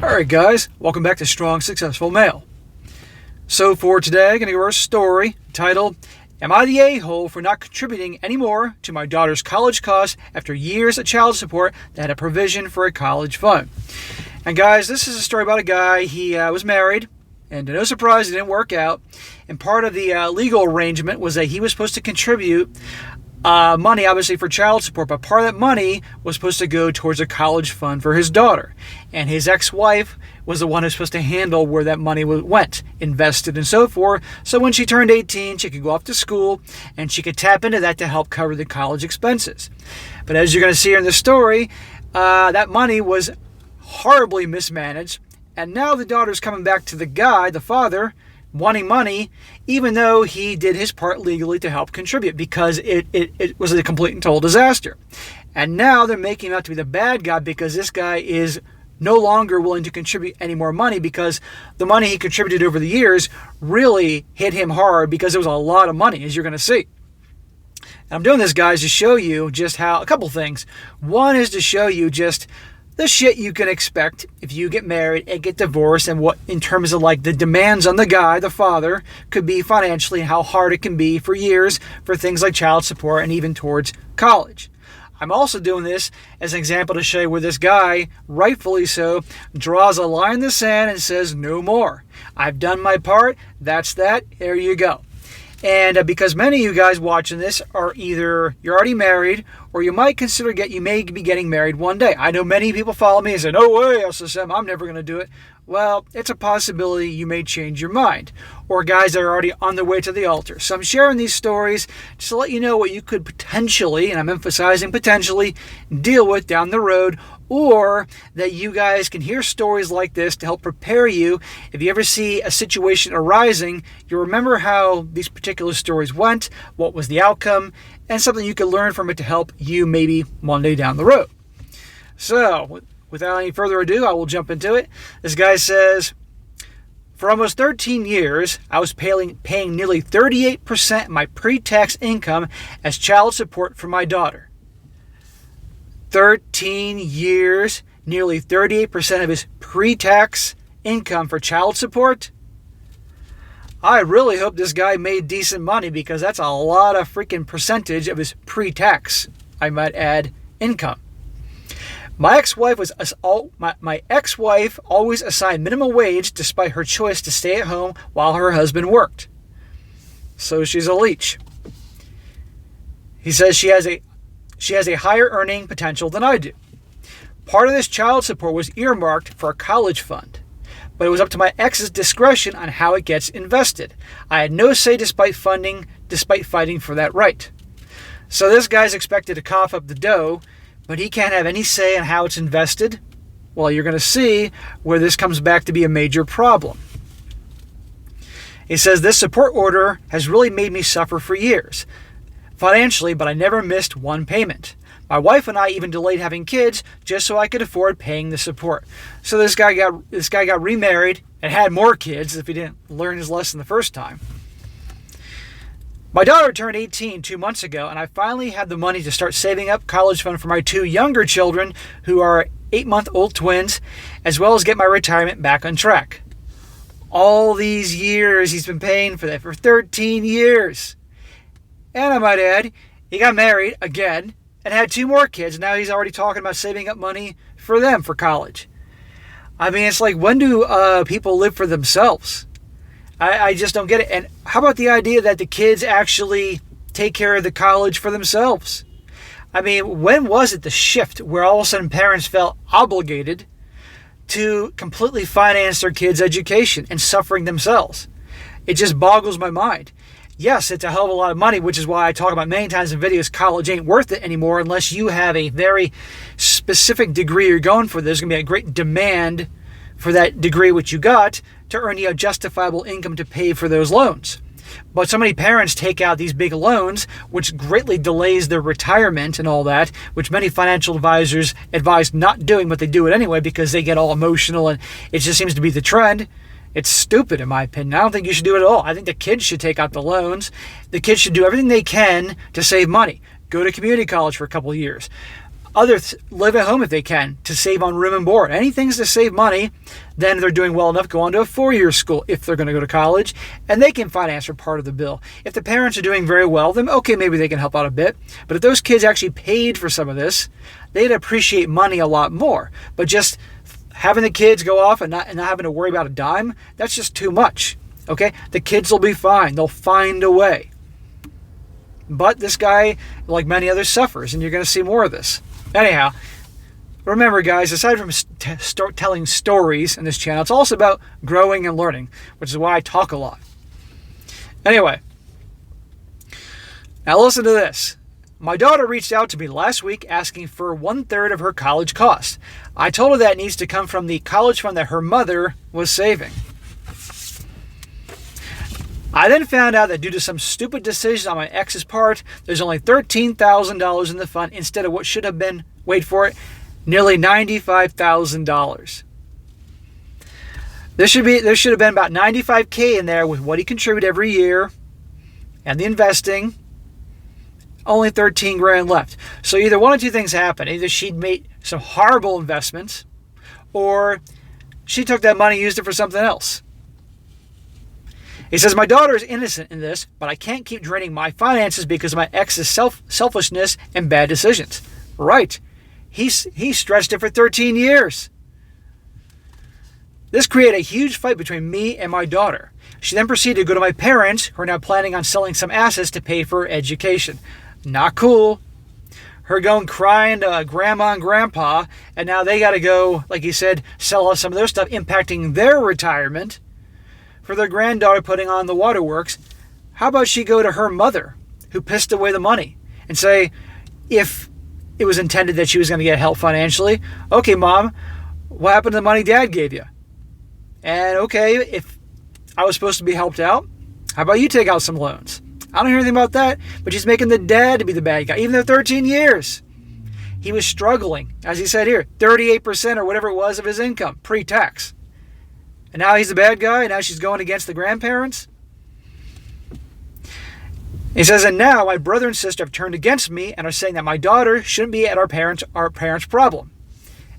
Alright guys, welcome back to Strong Successful Male. So for today, I'm going to give our story titled, Am I the a-hole for not contributing anymore to my daughter's college costs after years of child support that had a provision for a college fund? And guys, this is a story about a guy. He was married, and to no surprise, it didn't work out. And part of the legal arrangement was that he was supposed to contribute money, obviously, for child support, but part of that money was supposed to go towards a college fund for his daughter. And his ex-wife was the one who was supposed to handle where that money went, invested and so forth. So when she turned 18, she could go off to school and she could tap into that to help cover the college expenses. But as you're going to see here in the story, that money was horribly mismanaged. And now the daughter's coming back to the guy, the father, wanting money, even though he did his part legally to help contribute, because it was a complete and total disaster. And now they're making him out to be the bad guy because this guy is no longer willing to contribute any more money, because the money he contributed over the years really hit him hard, because it was a lot of money, as you're going to see. And I'm doing this, guys, to show you just how, a couple things. One is to show you just the shit you can expect if you get married and get divorced, and what, in terms of like the demands on the guy, the father, could be financially, and how hard it can be for years for things like child support and even towards college. I'm also doing this as an example to show you where this guy, rightfully so, draws a line in the sand and says, no more. I've done my part. That's that. There you go. And because many of you guys watching this are either you're already married, or you might consider you may be getting married one day. I know many people follow me and say, no way, SSM, I'm never going to do it. Well, it's a possibility you may change your mind. Or guys that are already on their way to the altar. So I'm sharing these stories just to let you know what you could potentially, and I'm emphasizing potentially, deal with down the road, or that you guys can hear stories like this to help prepare you. If you ever see a situation arising, you'll remember how these particular stories went, what was the outcome, and something you can learn from it to help you maybe one day down the road. So, without any further ado, I will jump into it. This guy says, for almost 13 years, I was paying nearly 38% of my pre-tax income as child support for my daughter. 13 years, nearly 38% of his pre-tax income for child support? I really hope this guy made decent money, because that's a lot of freaking percentage of his pre-tax, I might add, income. My ex-wife always assigned minimum wage despite her choice to stay at home while her husband worked. So she's a leech. He says she has a higher earning potential than I do. Part of this child support was earmarked for a college fund, but it was up to my ex's discretion on how it gets invested. I had no say despite fighting for that right. So this guy's expected to cough up the dough, but he can't have any say on how it's invested. Well, you're going to see where this comes back to be a major problem. He says, this support order has really made me suffer for years financially, but I never missed one payment. My wife and I even delayed having kids just so I could afford paying the support. So this guy got remarried and had more kids if he didn't learn his lesson the first time. My daughter turned 18 2 months ago, and I finally had the money to start saving up college fund for my two younger children, who are 8-month-old twins, as well as get my retirement back on track. All these years he's been paying for that, for 13 years. And I might add, he got married again and had 2 more kids. Now he's already talking about saving up money for them for college. I mean, it's like, when do people live for themselves? I just don't get it. And how about the idea that the kids actually take care of the college for themselves? I mean, when was it the shift where all of a sudden parents felt obligated to completely finance their kids' education and suffering themselves? It just boggles my mind. Yes, it's a hell of a lot of money, which is why I talk about many times in videos, college ain't worth it anymore unless you have a very specific degree you're going for. There's going to be a great demand for that degree which you got to earn you a justifiable income to pay for those loans. But so many parents take out these big loans, which greatly delays their retirement and all that, which many financial advisors advise not doing, but they do it anyway because they get all emotional, and it just seems to be the trend. It's stupid, in my opinion. I don't think you should do it at all. I think the kids should take out the loans. The kids should do everything they can to save money. Go to community college for a couple of years. Others live at home if they can to save on room and board. Anything's to save money. Then they're doing well enough to go on to a 4-year school if they're going to go to college, and they can finance for part of the bill. If the parents are doing very well, then okay, maybe they can help out a bit. But if those kids actually paid for some of this, they'd appreciate money a lot more. But just having the kids go off and not having to worry about a dime, that's just too much. Okay? The kids will be fine. They'll find a way. But this guy, like many others, suffers, and you're going to see more of this. Anyhow, remember, guys, aside from telling stories in this channel, it's also about growing and learning, which is why I talk a lot. Anyway, now listen to this. My daughter reached out to me last week asking for 1/3 of her college costs. I told her that needs to come from the college fund that her mother was saving. I then found out that due to some stupid decision on my ex's part, there's only $13,000 in the fund instead of what should have been, wait for it, nearly $95,000. There should have been about $95K in there with what he contributed every year and the investing. Only 13 grand left. So either one of two things happened. Either she'd made some horrible investments, or she took that money and used it for something else. He says, my daughter is innocent in this, but I can't keep draining my finances because of my ex's selfishness and bad decisions. Right. He stretched it for 13 years. This created a huge fight between me and my daughter. She then proceeded to go to my parents, who are now planning on selling some assets to pay for her education. Not cool. Her going crying to grandma and grandpa, and now they got to go, like he said, sell off some of their stuff, impacting their retirement. For their granddaughter putting on the waterworks, how about she go to her mother, who pissed away the money, and say, if it was intended that she was going to get help financially, okay, Mom, what happened to the money Dad gave you? And okay, if I was supposed to be helped out, how about you take out some loans? I don't hear anything about that, but she's making the dad to be the bad guy, even though 13 years. He was struggling, as he said here, 38% or whatever it was of his income, pre-tax. And now he's the bad guy, and now she's going against the grandparents? He says, and now my brother and sister have turned against me and are saying that my daughter shouldn't be at our parents' problem.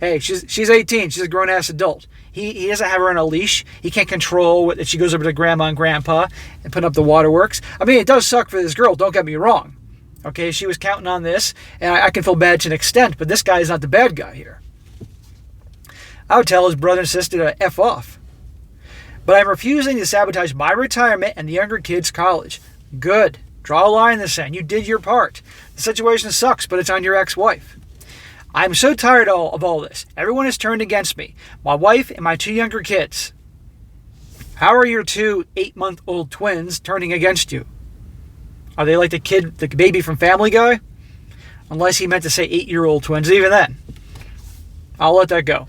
Hey, she's 18. She's a grown-ass adult. He doesn't have her on a leash. He can't control that she goes over to grandma and grandpa and put up the waterworks. I mean, it does suck for this girl, don't get me wrong. Okay, she was counting on this, and I can feel bad to an extent, but this guy is not the bad guy here. I would tell his brother and sister to F off. But I'm refusing to sabotage my retirement and the younger kids' college. Good. Draw a line in the sand. You did your part. The situation sucks, but it's on your ex-wife. I'm so tired of all this. Everyone has turned against me. My wife and my 2 younger kids. How are your 2 8-month-old twins turning against you? Are they like the baby from Family Guy? Unless he meant to say 8-year-old twins. Even then, I'll let that go.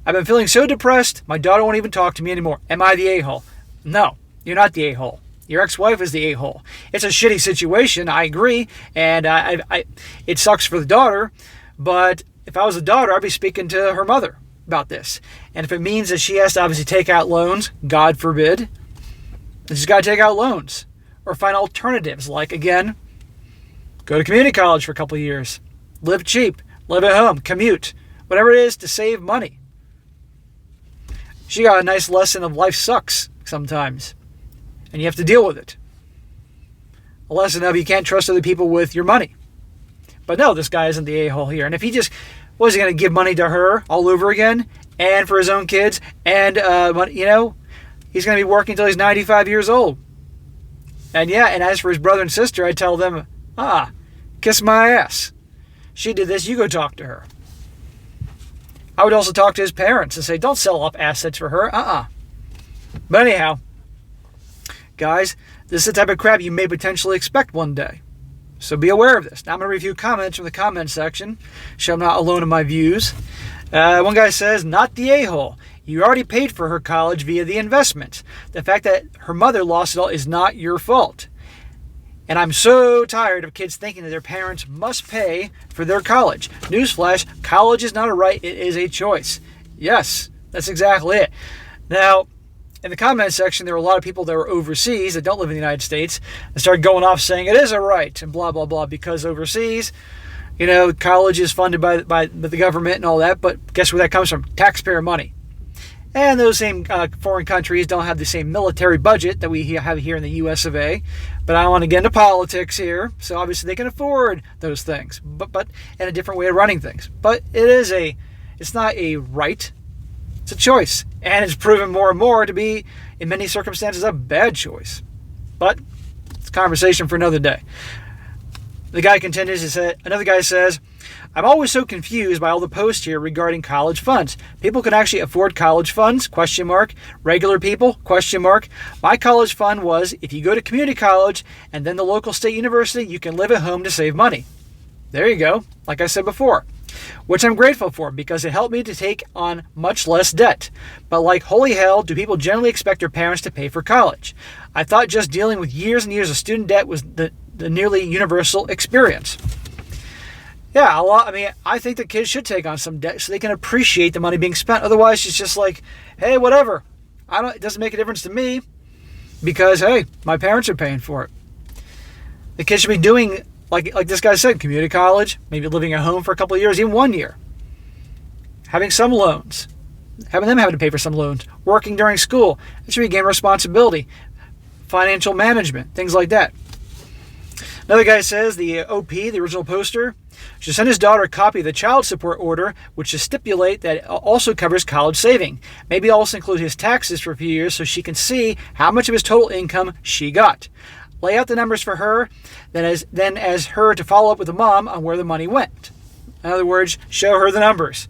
I've been feeling so depressed, my daughter won't even talk to me anymore. Am I the a-hole? No, you're not the a-hole. Your ex-wife is the a-hole. It's a shitty situation, I agree, and it sucks for the daughter, but if I was a daughter, I'd be speaking to her mother about this. And if it means that she has to obviously take out loans, God forbid, then she's got to take out loans. Or find alternatives, like, again, go to community college for a couple of years. Live cheap, live at home, commute, whatever it is to save money. She got a nice lesson of life sucks sometimes, and you have to deal with it. A lesson of you can't trust other people with your money. But no, this guy isn't the a-hole here. And if he just was going to give money to her all over again, and for his own kids, and he's going to be working until he's 95 years old. And yeah, and as for his brother and sister, I tell them, kiss my ass. She did this, you go talk to her. I would also talk to his parents and say, don't sell up assets for her. But anyhow, guys, this is the type of crap you may potentially expect one day. So be aware of this. Now I'm going to review comments from the comment section. So I'm not alone in my views. One guy says, not the a-hole. You already paid for her college via the investment. The fact that her mother lost it all is not your fault. And I'm so tired of kids thinking that their parents must pay for their college. Newsflash, college is not a right, it is a choice. Yes, that's exactly it. Now, in the comment section, there were a lot of people that were overseas that don't live in the United States and started going off saying it is a right and blah, blah, blah, because overseas, college is funded by the government and all that, but guess where that comes from? Taxpayer money. And those same foreign countries don't have the same military budget that we have here in the US of A. But I don't want to get into politics here, so obviously they can afford those things, but in a different way of running things. But it's not a right, it's a choice. And it's proven more and more to be, in many circumstances, a bad choice. But it's a conversation for another day. The guy continues, another guy says, I'm always so confused by all the posts here regarding college funds. People can actually afford college funds? ? Regular people? ? My college fund was, if you go to community college and then the local state university, you can live at home to save money. There you go, like I said before. Which I'm grateful for because it helped me to take on much less debt. But like holy hell, do people generally expect their parents to pay for college? I thought just dealing with years and years of student debt was the nearly universal experience. Yeah, I think the kids should take on some debt so they can appreciate the money being spent. Otherwise, it's just like, hey, whatever. It doesn't make a difference to me because, hey, my parents are paying for it. The kids should be doing, like this guy said, community college, maybe living at home for a couple of years, even 1 year. Having some loans. Having them have to pay for some loans. Working during school. It should be game responsibility. Financial management. Things like that. Another guy says the OP, the original poster, should send his daughter a copy of the child support order, which should stipulate that it also covers college saving. Maybe also include his taxes for a few years so she can see how much of his total income she got. Lay out the numbers for her, then as her to follow up with the mom on where the money went. In other words, show her the numbers.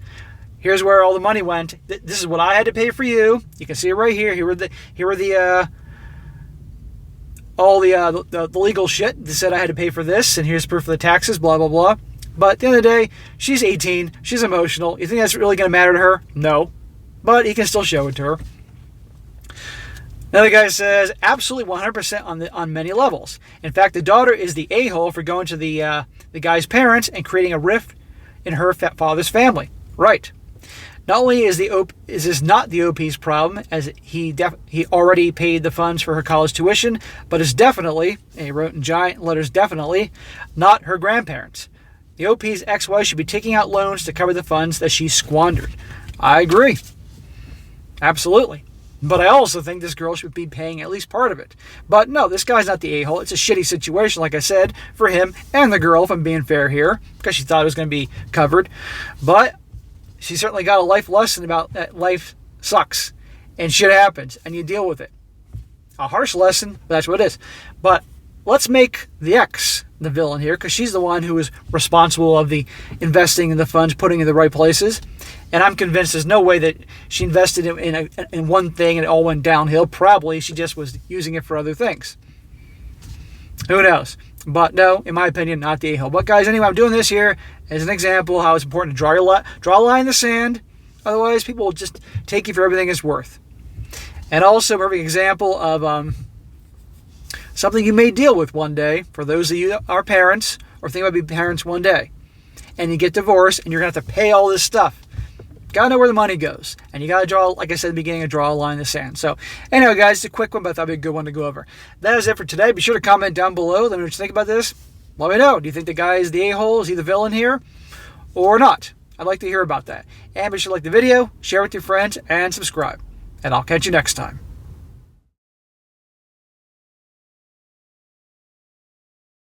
Here's where all the money went. This is what I had to pay for you. You can see it right here. Here were the legal shit. They said I had to pay for this, and here's proof of the taxes, blah, blah, blah. But at the end of the day, she's 18. She's emotional. You think that's really going to matter to her? No. But he can still show it to her. Another guy says, absolutely 100% on many levels. In fact, the daughter is the a-hole for going to the guy's parents and creating a rift in her father's family. Right. Not only is this not the OP's problem, as he already paid the funds for her college tuition, but it's definitely, and he wrote in giant letters, definitely, not her grandparents. The OP's ex-wife should be taking out loans to cover the funds that she squandered. I agree. Absolutely. But I also think this girl should be paying at least part of it. But no, this guy's not the a-hole. It's a shitty situation, like I said, for him and the girl, if I'm being fair here, because she thought it was going to be covered. But she certainly got a life lesson about that life sucks and shit happens and you deal with it. A harsh lesson, but that's what it is. But let's make the ex the villain here because she's the one who is responsible of the investing in the funds, putting in the right places. And I'm convinced there's no way that she invested in one thing and it all went downhill. Probably she just was using it for other things. Who knows? But no, in my opinion, not the a-hole. But guys, anyway, I'm doing this here as an example how it's important to draw a line in the sand. Otherwise, people will just take you for everything it's worth. And also a perfect example of something you may deal with one day for those of you that are parents or think about being parents one day. And you get divorced and you're going to have to pay all this stuff. Got to know where the money goes. And you got to draw, like I said at the beginning, draw a line in the sand. So anyway, guys, it's a quick one, but I thought it'd be a good one to go over. That is it for today. Be sure to comment down below. Let me know what you think about this. Let me know. Do you think the guy is the a-hole? Is he the villain here? Or not? I'd like to hear about that. And be sure to like the video, share with your friends, and subscribe. And I'll catch you next time.